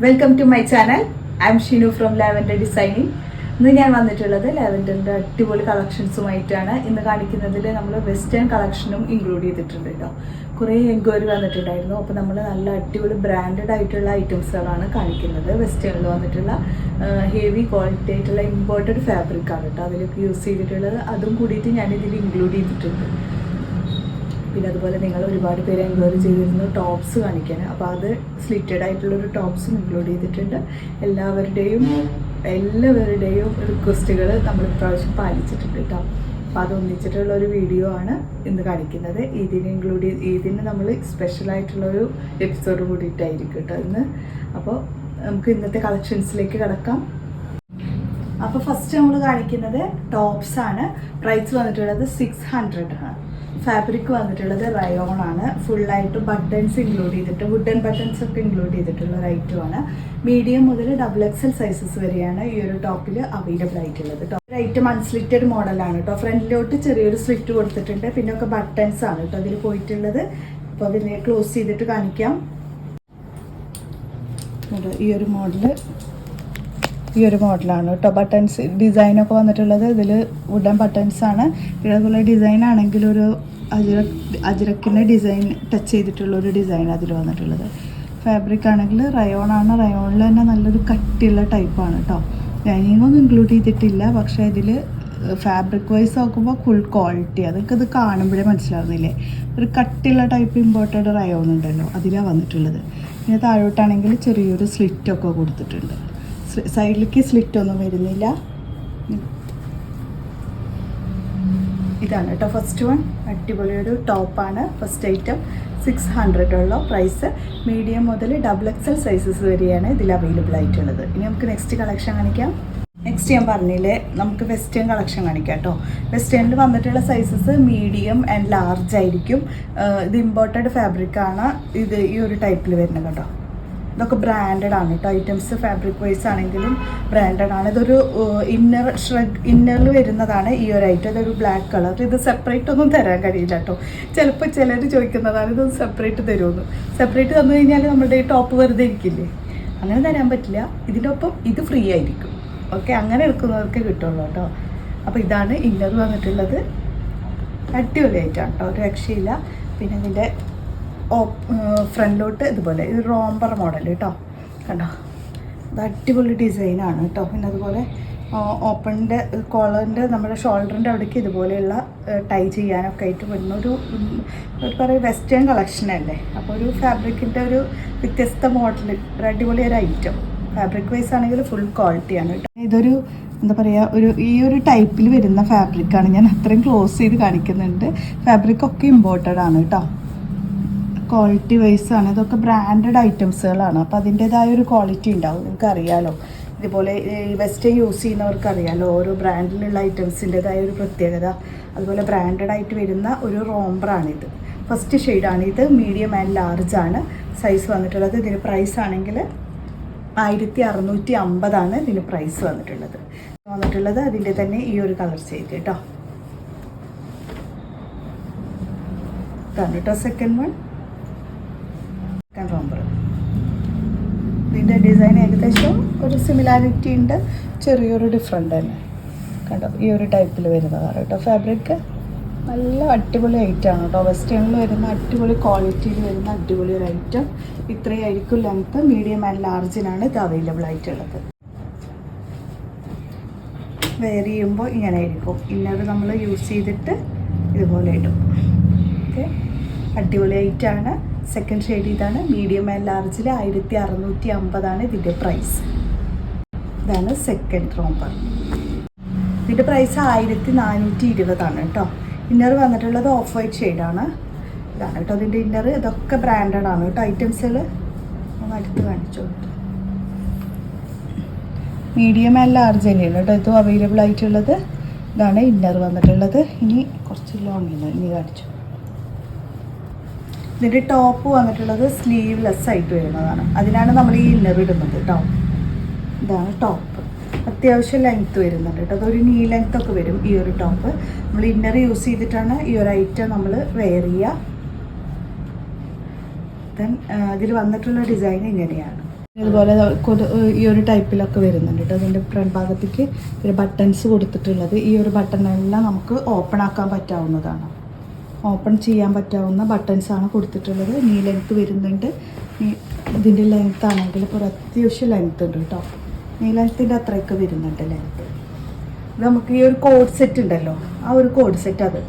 Welcome to my channel. I am Shinu from Lavender Designing. ഇന്ന് ഞാൻ വന്നിട്ടുള്ളത് ലാവൻഡറിൻ്റെ അടിപൊളി കളക്ഷൻസുമായിട്ടാണ്. ഇന്ന് കാണിക്കുന്നതിൽ നമ്മൾ വെസ്റ്റേൺ കളക്ഷനും ഇൻക്ലൂഡ് ചെയ്തിട്ടുണ്ട് കേട്ടോ. കുറേ എൻക്വയറി വന്നിട്ടുണ്ടായിരുന്നു. അപ്പോൾ നമ്മൾ നല്ല അടിപൊളി ബ്രാൻഡഡ് ആയിട്ടുള്ള ഐറ്റംസുകളാണ് കാണിക്കുന്നത്. വെസ്റ്റേണിൽ വന്നിട്ടുള്ള ഹെവി ക്വാളിറ്റി ആയിട്ടുള്ള ഇമ്പോർട്ടഡ് ഫാബ്രിക്കാണ് കേട്ടോ അതിലേക്ക് യൂസ് ചെയ്തിട്ടുള്ളത്. അതും കൂടിയിട്ട് ഞാനിതിൽ ഇൻക്ലൂഡ് ചെയ്തിട്ടുണ്ട്. പിന്നെ അതുപോലെ നിങ്ങൾ ഒരുപാട് പേര് എൻക്വയറി ചെയ്തിരുന്നു ടോപ്സ് കാണിക്കാൻ. അപ്പോൾ അത് സ്ലിറ്റഡ് ആയിട്ടുള്ളൊരു ടോപ്സും ഇൻക്ലൂഡ് ചെയ്തിട്ടുണ്ട്. എല്ലാവരുടെയും റിക്വസ്റ്റുകൾ നമ്മൾ ഇപ്രാവശ്യം പാലിച്ചിട്ടുണ്ട് കേട്ടോ. അപ്പോൾ അത് ഒന്നിച്ചിട്ടുള്ള ഒരു വീഡിയോ ആണ് ഇന്ന് കാണിക്കുന്നത്. ഇതിന് നമ്മൾ സ്പെഷ്യലായിട്ടുള്ളൊരു എപ്പിസോഡ് കൂടിയിട്ടായിരിക്കും കേട്ടോ ഇന്ന്. അപ്പോൾ നമുക്ക് ഇന്നത്തെ കളക്ഷൻസിലേക്ക് കിടക്കാം. അപ്പോൾ ഫസ്റ്റ് നമ്മൾ കാണിക്കുന്നത് ടോപ്സ് ആണ്. പ്രൈസ് വന്നിട്ടുള്ളത് 600 ആണ്. ഫാബ്രിക് വന്നിട്ടുള്ളത് റയോൺ ആണ്. ഫുള്ളായിട്ട് ബട്ടൺസ് ഇൻക്ലൂഡ് ചെയ്തിട്ട് വുഡൻ ബട്ടൺസ് ഒക്കെ ഇൻക്ലൂഡ് ചെയ്തിട്ടുള്ള ഒരു ഐറ്റമാണ്. മീഡിയം മുതൽ XXL സൈസസ് വരെയാണ് ഈ ഒരു ടോപ്പിൽ അവൈലബിൾ ആയിട്ടുള്ളത് കേട്ടോ. ഒരു ഐറ്റം അൺസ്ലിറ്റഡ് മോഡലാണ് കേട്ടോ. ഫ്രണ്ടിലോട്ട് ചെറിയൊരു സ്ലിറ്റ് കൊടുത്തിട്ടുണ്ട്. പിന്നെ ഒക്കെ ബട്ടൺസ് ആണ് കേട്ടോ അതിൽ പോയിട്ടുള്ളത്. അപ്പോൾ അതിനെ ക്ലോസ് ചെയ്തിട്ട് കാണിക്കാം. ഈ ഒരു മോഡലാണ് കേട്ടോ. ബട്ടൺസ് ഡിസൈനൊക്കെ വന്നിട്ടുള്ളത് ഇതിൽ വുഡൻ ബട്ടൺസ് ആണ്. പിന്നെ അതുപോലെ ഡിസൈൻ ആണെങ്കിൽ ഒരു അജ്രക്കിൻ്റെ ഡിസൈൻ ടച്ച് ചെയ്തിട്ടുള്ളൊരു ഡിസൈൻ അതിൽ വന്നിട്ടുള്ളത്. ഫാബ്രിക് ആണെങ്കിൽ റയോണാണ്. റയോണിൽ തന്നെ നല്ലൊരു കട്ടിയുള്ള ടൈപ്പാണ് കേട്ടോ. ലൈനിങ്ങൊന്നും ഇൻക്ലൂഡ് ചെയ്തിട്ടില്ല. പക്ഷേ ഇതിൽ ഫാബ്രിക് വൈസ് നോക്കുമ്പോൾ ഫുൾ ക്വാളിറ്റി. അതൊക്കെ ഇത് കാണുമ്പോഴേ മനസ്സിലാവുന്നില്ലേ. ഒരു കട്ടിയുള്ള ടൈപ്പ് ഇമ്പോർട്ടഡ് റയോൺ ഉണ്ടല്ലോ അതിലാണ് വന്നിട്ടുള്ളത്. പിന്നെ താഴോട്ടാണെങ്കിൽ ചെറിയൊരു സ്ലിറ്റൊക്കെ കൊടുത്തിട്ടുണ്ട്. സൈഡിലേക്ക് സ്ലിറ്റ് ഒന്നും വരുന്നില്ല. ഇതാണ് കേട്ടോ ഫസ്റ്റ് വൺ. അടിപൊളി ഒരു ടോപ്പാണ്. ഫസ്റ്റ് ഐറ്റം 600 ഉള്ള പ്രൈസ്. മീഡിയം മുതൽ XXL സൈസസ് വരെയാണ് ഇതിൽ അവൈലബിൾ ആയിട്ടുള്ളത്. ഇനി നമുക്ക് നെക്സ്റ്റ് കളക്ഷൻ കാണിക്കാം. നെക്സ്റ്റ് ഞാൻ പറഞ്ഞില്ലേ നമുക്ക് വെസ്റ്റേൺ കളക്ഷൻ കാണിക്കാം കേട്ടോ. വെസ്റ്റേണിൽ വന്നിട്ടുള്ള സൈസസ് മീഡിയം ആൻഡ് ലാർജ് ആയിരിക്കും. ഇത് ഇമ്പോർട്ടഡ് ഫാബ്രിക്കാണ്. ഇത് ഈ ഒരു ടൈപ്പിൽ വരുന്നത് കേട്ടോ. ഇതൊക്കെ ബ്രാൻഡഡ് ആണ് കേട്ടോ. ഐറ്റംസ് ഫാബ്രിക് വൈസ് ആണെങ്കിലും ബ്രാൻഡഡ് ആണ്. ഇതൊരു ഇന്നറിൽ വരുന്നതാണ് ഈ ഒരു ഐറ്റം. ഇതൊരു ബ്ലാക്ക് കളർ. ഇത് സെപ്പറേറ്റ് ഒന്നും തരാൻ കഴിയില്ല കേട്ടോ. ചിലപ്പോൾ ചിലർ ചോദിക്കുന്നതാണ് ഇത് സെപ്പറേറ്റ് തരുമെന്ന്. സെപ്പറേറ്റ് തന്നു കഴിഞ്ഞാൽ നമ്മുടെ ഈ ടോപ്പ് വെറുതെ ഇരിക്കില്ലേ, അങ്ങനെ തരാൻ പറ്റില്ല. ഇതിൻ്റെ ഒപ്പം ഇത് ഫ്രീ ആയിരിക്കും. ഓക്കെ, അങ്ങനെ എടുക്കുന്നവർക്ക് കിട്ടുള്ളൂ കേട്ടോ. അപ്പോൾ ഇതാണ് ഇന്നർ വന്നിട്ടുള്ളത്. അടിപൊളി ആയിട്ടാണ് കേട്ടോ, ഒരു രക്ഷയില്ല. പിന്നെ ഇതിൻ്റെ ഫ്രണ്ടിലോട്ട് ഇതുപോലെ ഇത് റോംബർ മോഡൽ കേട്ടോ. കണ്ടോ, ഇത് അടിപൊളി ഡിസൈനാണ് കേട്ടോ. പിന്നെ അതുപോലെ ഓപ്പണിൻ്റെ കോളറിൻ്റെ നമ്മുടെ ഷോൾഡറിൻ്റെ അവിടേക്ക് ഇതുപോലെയുള്ള ടൈ ചെയ്യാനൊക്കെ ആയിട്ട് വരുന്ന ഒരു പറയുക വെസ്റ്റേൺ കളക്ഷനല്ലേ. അപ്പോൾ ഒരു ഫാബ്രിക്കിൻ്റെ ഒരു വ്യത്യസ്ത മോഡൽ, ഒരു അടിപൊളി ഒരു ഐറ്റം. ഫാബ്രിക് വൈസ് ആണെങ്കിൽ ഫുൾ ക്വാളിറ്റിയാണ് കേട്ടോ. ഇതൊരു എന്താ പറയുക, ഈ ഒരു ടൈപ്പിൽ വരുന്ന ഫാബ്രിക്കാണ്. ഞാൻ അത്രയും ക്ലോസ് ചെയ്ത് കാണിക്കുന്നുണ്ട്. ഫാബ്രിക്കൊക്കെ ഇമ്പോർട്ടഡ് ആണ് കേട്ടോ. ക്വാളിറ്റി വൈസ് ആണ്. ഇതൊക്കെ ബ്രാൻഡഡ് ഐറ്റംസുകളാണ്. അപ്പോൾ അതിൻ്റേതായ ഒരു ക്വാളിറ്റി ഉണ്ടാവും. നിങ്ങൾക്ക് അറിയാലോ, ഇതുപോലെ ഈ വെസ്റ്റേൺ യൂസ് ചെയ്യുന്നവർക്ക് അറിയാലോ ഓരോ ബ്രാൻഡിലുള്ള ഐറ്റംസിൻ്റെതായ ഒരു പ്രത്യേകത. അതുപോലെ ബ്രാൻഡഡ് ആയിട്ട് വരുന്ന ഒരു റോംബറാണിത്. ഫസ്റ്റ് ഷെയ്ഡാണിത്. മീഡിയം ആൻഡ് ലാർജ് ആണ് സൈസ് വന്നിട്ടുള്ളത്. ഇതിന് പ്രൈസ് ആണെങ്കിൽ 1650 ഇതിന് പ്രൈസ് വന്നിട്ടുള്ളത്. അതിൻ്റെ തന്നെ ഈ ഒരു കളർ ചെയ്ത് കേട്ടോ. ഇതാണ് കേട്ടോ സെക്കൻഡ് വൺ. റോംബർ. ഇതിൻ്റെ ഡിസൈൻ ഏകദേശം ഒരു സിമിലാരിറ്റി ഉണ്ട്, ചെറിയൊരു ഡിഫറെൻ്റ് തന്നെ. കണ്ടോ, ഈ ഒരു ടൈപ്പിൽ വരുന്നതാണ് കേട്ടോ. ഫാബ്രിക് നല്ല അടിപൊളി ഐറ്റമാണ് കേട്ടോ. വെസ്റ്റേണിൽ വരുന്ന അടിപൊളി ക്വാളിറ്റിയിൽ വരുന്ന അടിപൊളി ഒരു ഐറ്റം. ഇത്രയായിരിക്കും ലെങ്ത്ത്. മീഡിയം ആൻഡ് ലാർജിനാണ് ഇത് അവൈലബിൾ ആയിട്ടുള്ളത്. വെയർ ചെയ്യുമ്പോൾ ഇങ്ങനെ ആയിരിക്കും. ഇന്നത് നമ്മൾ യൂസ് ചെയ്തിട്ട് ഇതുപോലെ ഇടും. ഓക്കെ, അടിപൊളി ഐറ്റമാണ്. സെക്കൻഡ് ഷെയ്ഡ് ഇതാണ്. മീഡിയം ആൻഡ് ലാർജിൽ 1650 ഇതിൻ്റെ പ്രൈസ്. ഇതാണ് സെക്കൻഡ് റോംബർ. ഇതിൻ്റെ പ്രൈസ് 1420 കേട്ടോ. ഇന്നർ വന്നിട്ടുള്ളത് ഓഫ് വൈറ്റ് ഷെയ്ഡാണ്. ഇതാണ് കേട്ടോ ഇതിൻ്റെ ഇന്നർ. ഇതൊക്കെ ബ്രാൻഡഡ് ആണ് കേട്ടോ ഐറ്റംസുകൾ. ഒന്ന് അടുത്ത് കാണിച്ചു കൊടുത്തു. മീഡിയം ആൻഡ് ലാർജ് തന്നെയാണ് കേട്ടോ ഇതും അവൈലബിൾ ആയിട്ടുള്ളത്. ഇതാണ് ഇന്നർ വന്നിട്ടുള്ളത്. ഇനി കുറച്ച് ലോങ്ങില്ല, ഇനി കാണിച്ചു. ഇതിൻ്റെ ടോപ്പ് വന്നിട്ടുള്ളത് സ്ലീവ്ലെസ് ആയിട്ട് വരുന്നതാണ്. അതിനാണ് നമ്മൾ ഈ ഇന്നർ ഇടുന്നത് കേട്ടോ. ഇതാണ് ടോപ്പ്. അത്യാവശ്യം ലെങ്ത്ത് വരുന്നുണ്ട് കേട്ടോ. അതൊരു നീ ലെങ്ത്ത് ഒക്കെ വരും ഈ ഒരു ടോപ്പ്. നമ്മൾ ഇന്നർ യൂസ് ചെയ്തിട്ടാണ് ഈ ഒരു ഐറ്റം നമ്മൾ വെയർ ചെയ്യുക. ദെൻ ഇതിൽ വന്നിട്ടുള്ള ഡിസൈൻ ഇങ്ങനെയാണ്. ഇതുപോലെ ഈ ഒരു ടൈപ്പിലൊക്കെ വരുന്നുണ്ട് കേട്ടോ. അതിൻ്റെ ഫ്രണ്ട് ഭാഗത്തേക്ക് ഒരു ബട്ടൺസ് കൊടുത്തിട്ടുള്ളത്. ഈ ഒരു ബട്ടണെല്ലാം നമുക്ക് ഓപ്പൺ ആക്കാൻ പറ്റാവുന്നതാണ്. ഓപ്പൺ ചെയ്യാൻ പറ്റാവുന്ന ബട്ടൺസാണ് കൊടുത്തിട്ടുള്ളത്. നീ ലെങ്ത്ത് വരുന്നുണ്ട്. ഇതിൻ്റെ ലെങ്ത്ത് ആണെങ്കിൽ ഇപ്പോൾ ഒരു അത്യാവശ്യം ലെങ്ത്ത് ഉണ്ട് കേട്ടോ. നീ ലെങ്ത്തിൻ്റെ അത്രയൊക്കെ വരുന്നുണ്ട് ലെങ്ത്ത്. ഇത് നമുക്ക് ഈ ഒരു കോഡ് സെറ്റ് ഉണ്ടല്ലോ, ആ ഒരു കോഡ് സെറ്റ്, അത്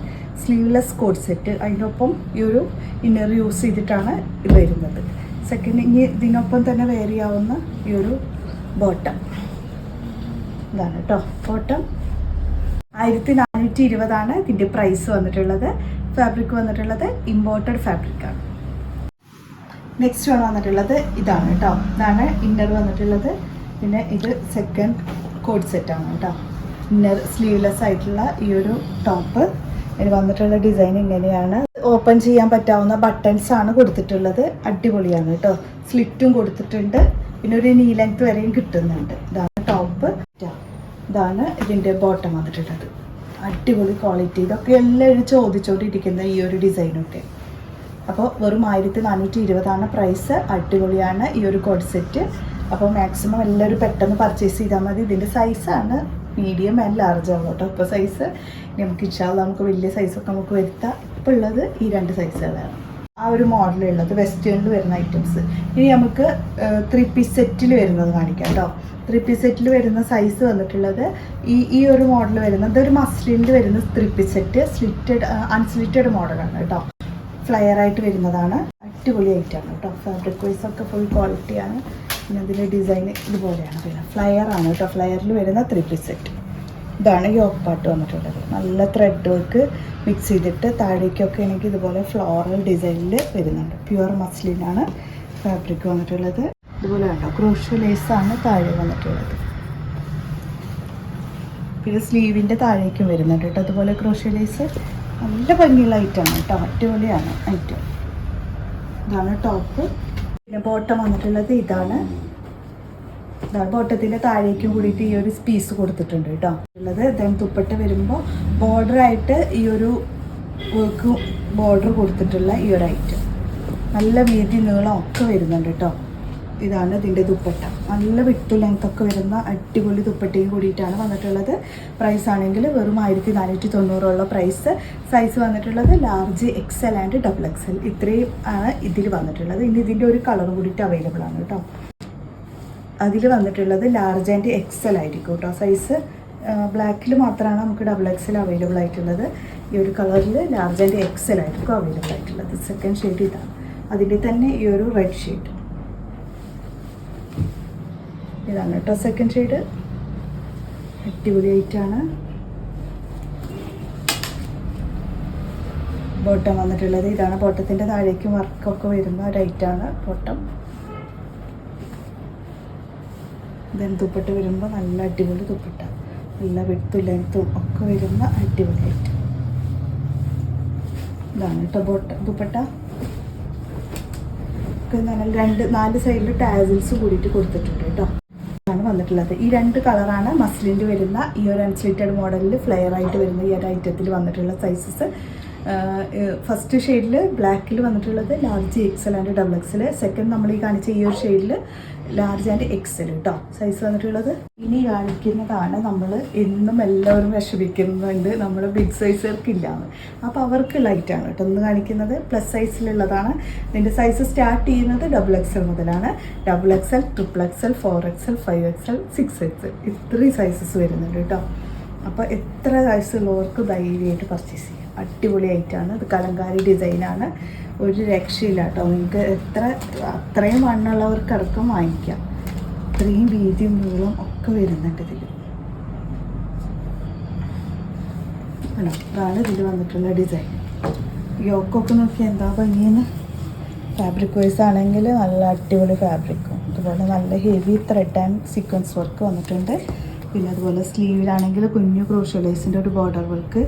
സ്ലീവ്ലെസ് കോഡ് സെറ്റ്, അതിനൊപ്പം ഈ ഒരു ഇന്നർ യൂസ് ചെയ്തിട്ടാണ് ഇത് വരുന്നത്. സെക്കൻഡ്, ഇനി ഇതിനൊപ്പം തന്നെ വെയർ ചെയ്യാവുന്ന ഈ ഒരു ബോട്ടം, ഇതാണ് കേട്ടോ ബോട്ടം. 1420 ഇതിൻ്റെ പ്രൈസ് വന്നിട്ടുള്ളത്. ഫാബ്രിക് വന്നിട്ടുള്ളത് ഇമ്പോർട്ടഡ് ഫാബ്രിക്കാണ്. നെക്സ്റ്റ് വന്നിട്ടുള്ളത് ഇതാണ് കേട്ടോ. ഇതാണ് ഇന്നർ വന്നിട്ടുള്ളത്. പിന്നെ ഇത് സെക്കൻഡ് കോഡ് സെറ്റാണ് കേട്ടോ. ഇന്നർ സ്ലീവ്ലെസ് ആയിട്ടുള്ള ഈ ഒരു ടോപ്പ്. ഇതിന് വന്നിട്ടുള്ള ഡിസൈൻ ഇങ്ങനെയാണ്. ഓപ്പൺ ചെയ്യാൻ പറ്റാവുന്ന ബട്ടൺസ് ആണ് കൊടുത്തിട്ടുള്ളത്. അടിപൊളിയാണ് കേട്ടോ. സ്ലിറ്റും കൊടുത്തിട്ടുണ്ട്. പിന്നെ ഒരു നീ ലെങ്ത് വരെയും കിട്ടുന്നുണ്ട്. ഇതാണ് ടോപ്പ്. ഇതാണ് ഇതിൻ്റെ ബോട്ടം വന്നിട്ടുള്ളത്. അടിപൊളി ക്വാളിറ്റി. ഇതൊക്കെ എല്ലാവരും ചോദിച്ചുകൊണ്ടിരിക്കുന്ന ഈ ഒരു ഡിസൈനൊക്കെ. അപ്പോൾ വെറും 1420 പ്രൈസ്. അടിപൊളിയാണ് ഈ ഒരു കോഡ് സെറ്റ്. അപ്പോൾ മാക്സിമം എല്ലാവരും പെട്ടെന്ന് പർച്ചേസ് ചെയ്താൽ മതി. ഇതിൻ്റെ സൈസാണ് മീഡിയം ആൻഡ് ലാർജ് ആവും കേട്ടോ. ഇപ്പോൾ സൈസ് നമുക്ക് ഇൻഷാല്ലാ നമുക്ക് വലിയ സൈസൊക്കെ നമുക്ക് വരുത്താം. ഇപ്പോൾ ഉള്ളത് ഈ 2 സൈസുകളാണ്. ആ ഒരു മോഡലുള്ളത് വെസ്റ്റേണിൽ വരുന്ന ഐറ്റംസ്. ഇനി നമുക്ക് 3 പീസ് സെറ്റിൽ വരുന്നത് കാണിക്കാം കേട്ടോ. 3 പീസ് സെറ്റിൽ വരുന്ന സൈസ് വന്നിട്ടുള്ളത് ഈ ഒരു മോഡൽ വരുന്നത് ഒരു മസ്ലിനിൽ വരുന്ന 3 പീസ് സെറ്റ്. അൺസ്ലിറ്റഡ് മോഡലാണ് കേട്ടോ. ഫ്ലയർ ആയിട്ട് വരുന്നതാണ്. അടിപൊളി ഐറ്റമാണ് കേട്ടോ. ഫാബ്രിക് വൈസ് ഒക്കെ ഫുൾ ക്വാളിറ്റിയാണ്. പിന്നെ അതിൻ്റെ ഡിസൈൻ ഇതുപോലെയാണ്. പിന്നെ ഫ്ലയർ ആണ് കേട്ടോ. ഫ്ലയറിൽ വരുന്ന 3 പീസ് സെറ്റ്. ഇതാണ് യോക്ക് പാർട്ട് വന്നിട്ടുള്ളത്. നല്ല ത്രെഡ് വർക്ക് മിക്സ് ചെയ്തിട്ട് താഴേക്കൊക്കെ എനിക്ക് ഇതുപോലെ ഫ്ലോറൽ ഡിസൈനിൽ വരുന്നുണ്ട്. പ്യുവർ മസ്ലിനാണ് ഫാബ്രിക് വന്നിട്ടുള്ളത്. ഇതുപോലെ കണ്ടോ ക്രോഷ്യോ ലേസാണ് താഴെ വന്നിട്ടുള്ളത്. പിന്നെ സ്ലീവിൻ്റെ താഴേക്കും വരുന്നുണ്ട് കേട്ടോ. അതുപോലെ ക്രോഷ്യോ ലേസ് നല്ല ഭംഗിയുള്ള ഐറ്റമാണ് കേട്ടോ. അടിപൊളിയാണ് ഐറ്റം. ഇതാണ് ടോപ്പ്. പിന്നെ ബോട്ടം വന്നിട്ടുള്ളത് ഇതാണ്. ബോട്ടത്തിൻ്റെ താഴേക്കും കൂടിയിട്ട് ഈ ഒരു പീസ് കൊടുത്തിട്ടുണ്ട് കേട്ടോ. ഉള്ളത് ദെൻ ദുപ്പട്ട വരുമ്പോൾ ബോർഡറായിട്ട് ഈ ഒരു വർക്ക് ബോർഡർ കൊടുത്തിട്ടുള്ള ഈ ഒരു ഐറ്റം. നല്ല വീതി നീളം ഒക്കെ വരുന്നുണ്ട് കേട്ടോ. ഇതാണ് ഇതിൻ്റെ ദുപ്പട്ട. നല്ല വിട്ട് ലെങ്ത്തൊക്കെ വരുന്ന അടിപൊളി ദുപ്പട്ടയും കൂടിയിട്ടാണ് വന്നിട്ടുള്ളത്. പ്രൈസ് ആണെങ്കിൽ വെറും 1490 പ്രൈസ്. സൈസ് വന്നിട്ടുള്ളത് ലാർജ്, XL ആൻഡ് XXL. ഇത്രയും ആണ് ഇതിൽ വന്നിട്ടുള്ളത്. ഇനി ഇതിൻ്റെ ഒരു കളർ കൂടിയിട്ട് അവൈലബിൾ ആണ് കേട്ടോ. അതിൽ വന്നിട്ടുള്ളത് ലാർജ് ആൻഡ് XL ആയിരിക്കും കേട്ടോ. സൈസ് ബ്ലാക്കിൽ മാത്രമാണ് നമുക്ക് XXL അവൈലബിൾ ആയിട്ടുള്ളത്. ഈ ഒരു കളറിൽ ലാർജ് ആൻഡ് XL ആയിരിക്കും അവൈലബിൾ ആയിട്ടുള്ളത്. സെക്കൻഡ് ഷെയ്ഡ് ഇതാണ്. അതിൻ്റെ തന്നെ ഈ ഒരു റെഡ് ഷെയ്ഡ് ഇതാണ് കേട്ടോ. സെക്കൻഡ് ഷെയ്ഡ് അടിപൊളി ആയിട്ടാണ്. ബോട്ടം വന്നിട്ടുള്ളത് ഇതാണ്. ബോട്ടത്തിൻ്റെ താഴേക്കും വർക്കൊക്കെ വരുന്ന ഒരു ഐറ്റാണ് ബോട്ടം. ദെൻ ദുപ്പട്ട വരുമ്പോൾ നല്ല അടിപൊളി ദുപ്പട്ട. നല്ല വിട്ടും ലെങ്ത്തും ഒക്കെ വരുന്ന അടിപൊളി ഐറ്റം. ഇതാണ് കേട്ടോ ദുപ്പട്ട. നല്ല 4 സൈഡിൽ ടാസിൽസ് കൂടിയിട്ട് കൊടുത്തിട്ടുണ്ട് കേട്ടോ. ആണ് വന്നിട്ടുള്ളത്. ഈ 2 കളറാണ് മസ്ലിൻ്റെ വരുന്ന ഈ ഒരു അൺസ്ലിറ്റഡ് മോഡലിൽ ഫ്ലെയർ ആയിട്ട് വരുന്ന ഈ ഒരു ഐറ്റത്തിൽ വന്നിട്ടുള്ള സൈസസ്. ഫസ്റ്റ് ഷെയ്ഡിൽ ബ്ലാക്കിൽ വന്നിട്ടുള്ളത് large, XL and XXL. Second നമ്മൾ ഈ കാണിച്ച ഈ ഒരു ഷെയ്ഡിൽ ലാർജ് ആൻഡ് XL കേട്ടോ. സൈസ് വന്നിട്ടുള്ളത്. ഇനി കാണിക്കുന്നതാണ് നമ്മൾ എന്നും എല്ലാവരും വിഷമിക്കുന്നുണ്ട് നമ്മൾ ബിഗ് സൈസുകാർക്കില്ലാന്ന്. അപ്പോൾ അവർക്ക് ലൈറ്റാണ് കേട്ടോ ഒന്ന് കാണിക്കുന്നത്. പ്ലസ് സൈസിലുള്ളതാണ്. ഇതിൻ്റെ സൈസ് സ്റ്റാർട്ട് ചെയ്യുന്നത് XXL മുതലാണ്. XXL, XXL, 4XL, 5XL, 6XL ഇത്രയും സൈസസ് വരുന്നുണ്ട് കേട്ടോ. അപ്പോൾ എത്ര സൈസുള്ളവർക്ക് ധൈര്യമായിട്ട് പർച്ചേസ് ചെയ്യാം. അടിപൊളി ആയിട്ടാണ്. ഇത് കലങ്കാരി ഡിസൈനാണ്. ഒരു രക്ഷയില്ല കേട്ടോ. നിങ്ങൾക്ക് അത്രയും വണ്ണുള്ളവർക്കടക്കം വാങ്ങിക്കാം. ഇത്രയും വീതിയും നീളം ഒക്കെ വരുന്നുണ്ട് ഇതിൽ. ആണോ, അതാണ് ഇതിൽ വന്നിട്ടുള്ള ഡിസൈൻ. യോക്കൊക്കെ നോക്കി എന്താ ഭംഗിയെന്ന്. ഫാബ്രിക് വൈസ് ആണെങ്കിൽ നല്ല അടിപൊളി ഫാബ്രിക്കും. അതുപോലെ നല്ല heavy thread and sequence work വന്നിട്ടുണ്ട്. പിന്നെ അതുപോലെ സ്ലീവിലാണെങ്കിൽ കുഞ്ഞു ക്രോഷ്യോ ലേസിൻ്റെ ഒരു ബോർഡർ വർക്ക്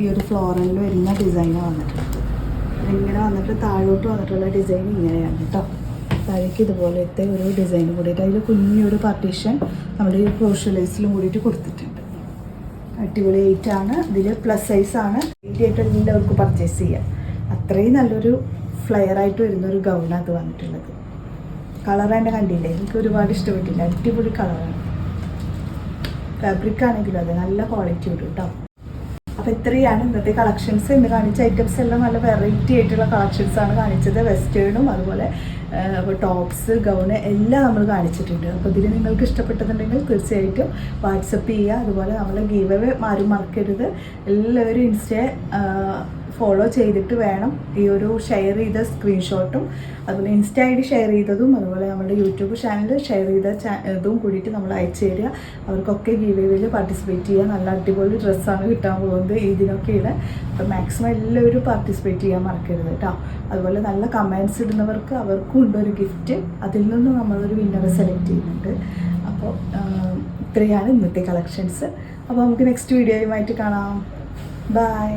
ഈ ഒരു ഫ്ലോറലിൽ വരുന്ന ഡിസൈനാണ് വന്നിട്ടുള്ളത്. ഇങ്ങനെ വന്നിട്ട് താഴോട്ട് വന്നിട്ടുള്ള ഡിസൈൻ ഇങ്ങനെയാണ് കേട്ടോ. താഴേക്ക് ഇതുപോലത്തെ ഒരു ഡിസൈൻ കൂടിയിട്ട് അതിൽ കുഞ്ഞൊരു പാർട്ടീഷൻ നമ്മുടെ ഈ ക്രോഷ്യോ ലേസിലും കൂടിയിട്ട് കൊടുത്തിട്ടുണ്ട്. അടിപൊളി 8 ആണ്. ഇതിൽ പ്ലസ് സൈസാണ്. 8 എല്ലാവർക്കും പർച്ചേസ് ചെയ്യാം. അത്രയും നല്ലൊരു ഫ്ലെയർ ആയിട്ട് വരുന്നൊരു ഗൗണാണ് അത് വന്നിട്ടുള്ളത്. കളർ തന്നെ കണ്ടില്ലേ, എനിക്ക് ഒരുപാട് ഇഷ്ടപ്പെട്ടില്ല. അടിപൊളി കളറാണ്. ഫാബ്രിക് ആണെങ്കിലും അതെ നല്ല ക്വാളിറ്റി ഉണ്ട് കേട്ടോ. അപ്പോൾ ഇത്രയാണ് ഇന്നത്തെ കളക്ഷൻസ്. ഇന്ന് കാണിച്ച ഐറ്റംസ് എല്ലാം നല്ല വെറൈറ്റി ആയിട്ടുള്ള കളക്ഷൻസാണ് കാണിച്ചത്. വെസ്റ്റേണും അതുപോലെ ടോപ്സ്, ഗൗണ് എല്ലാം നമ്മൾ കാണിച്ചിട്ടുണ്ട്. അപ്പോൾ ഇതിൽ നിങ്ങൾക്ക് ഇഷ്ടപ്പെട്ടതുണ്ടെങ്കിൽ തീർച്ചയായിട്ടും വാട്സപ്പ് ചെയ്യുക. അതുപോലെ നമ്മൾ ഗീവ് അവേ ആരും മറക്കരുത്. എല്ലാവരും ഇൻസ്റ്റയെ ഫോളോ ചെയ്തിട്ട് വേണം ഈ ഒരു ഷെയർ ചെയ്ത സ്ക്രീൻഷോട്ടും അതുപോലെ ഇൻസ്റ്റ ID ഷെയർ ചെയ്തതും അതുപോലെ നമ്മുടെ യൂട്യൂബ് ചാനൽ ഷെയർ ചെയ്ത ഇതും കൂടിയിട്ട് നമ്മൾ അയച്ചു തരിക. അവർക്കൊക്കെ ഗീവ് അവേയിൽ പാർട്ടിസിപ്പേറ്റ് ചെയ്യുക. നല്ല അടിപൊളി ഡ്രസ്സാണ് കിട്ടാൻ പോകുന്നത് ഇതിനൊക്കെയാണ്. അപ്പോൾ മാക്സിമം എല്ലാവരും പാർട്ടിസിപ്പേറ്റ് ചെയ്യാൻ മറക്കരുത് കേട്ടോ. അതുപോലെ നല്ല കമൻറ്റ്സ് ഇടുന്നവർക്ക് അവർക്കും ഉണ്ടൊരു ഗിഫ്റ്റ്. അതിൽ നിന്ന് നമ്മളൊരു വിന്നറെ സെലക്ട് ചെയ്യുന്നുണ്ട്. അപ്പോൾ ഇത്രയാണ് ഇന്നത്തെ കളക്ഷൻസ്. അപ്പോൾ നമുക്ക് നെക്സ്റ്റ് വീഡിയോയുമായിട്ട് കാണാം. ബൈ.